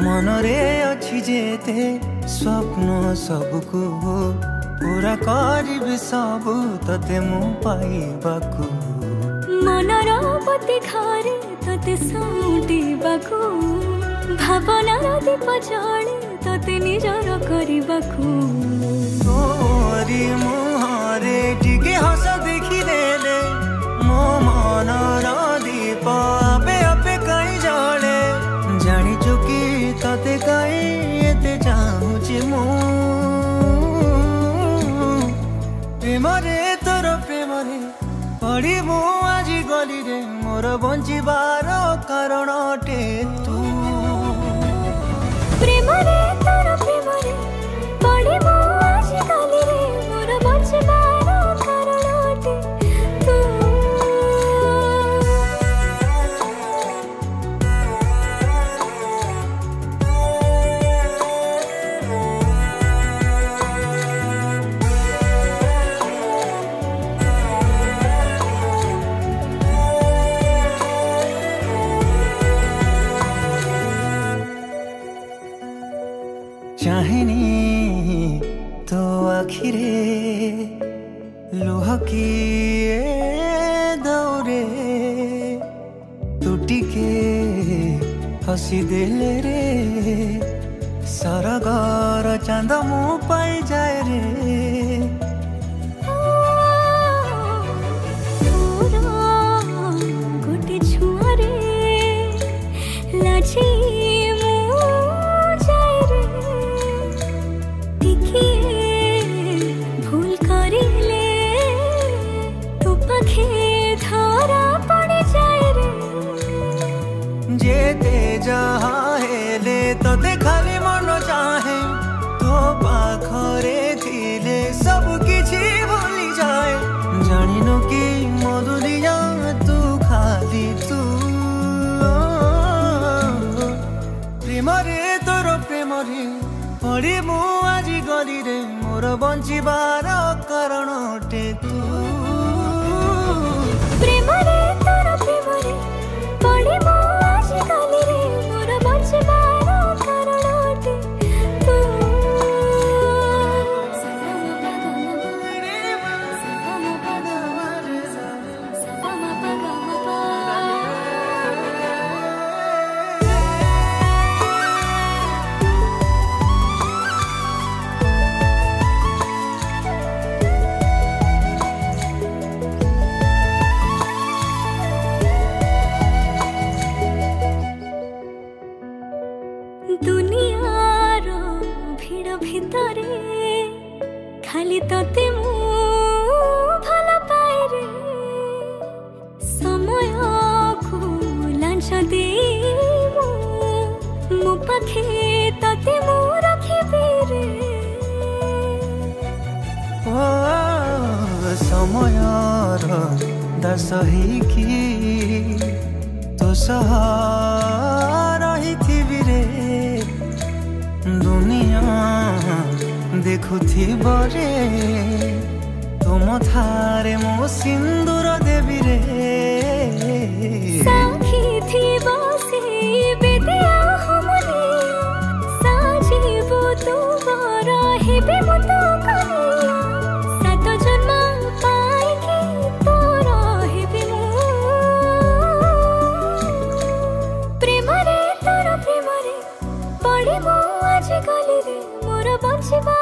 मनरे अच्छी जेते स्वप्न सबको पूरा करिबि सब तते मु पाइबाकू मनर पति घरे तते साउटिबाकू भावनार दीप जले तते निजर करिबाकू तोरी मुहरे टिके हस देखिदेले मो मनर दीप आपे आपे कहीं जले जानिचु कि तते कहीं एते चाहूची मु प्रेमरे तोर प्रेमरे पड़ी मु आज गली रे मोर बंचिबार कारण अटे तू प्रेमरे तोर प्रेमरे पड़ी मु आज गली रे मोर बंचिबार कारण अटे तू चाहनी तो आखिरे लुह की दौरे टूटी के हसी देले रे सरगर चांद मु पाई जाए रे गोटे छुआरे लाची भूल करिले तू पखे धरा पड़ जाए रे जेते जहाँ हेले तो खाली मन चाहे तो पाखरे थिले सब किछि भूली जाए जानिनु कि मधुलिया तू खाली तू प्रेमरे तोर प्रेमरे पड़ी मु आज गली रे मोर बंचिबार कारण अटे तू प्रेमरे तोर प्रेमरे पड़ी मु आज गली रे मोर बंचिबार कारण अटे तू दुनियार भीड़ भितरे खाली तते मु भल पाए रे समय को लांछ दे मु पाखे तते मु रखिबे रे ओ समयर दास कि तो रही थी रे दुनिया देखुथी बरे तुम थारे मो सिंदूर देवी रे साखी थी बसे बेदिया हमने साजीबो तू बरा हेबे मतो कनिया सात जन्म पाइके तोरा हेबे मो प्रेमरे तोर प्रेमरे पड़ी मो आज गली रे मोर बंचिबा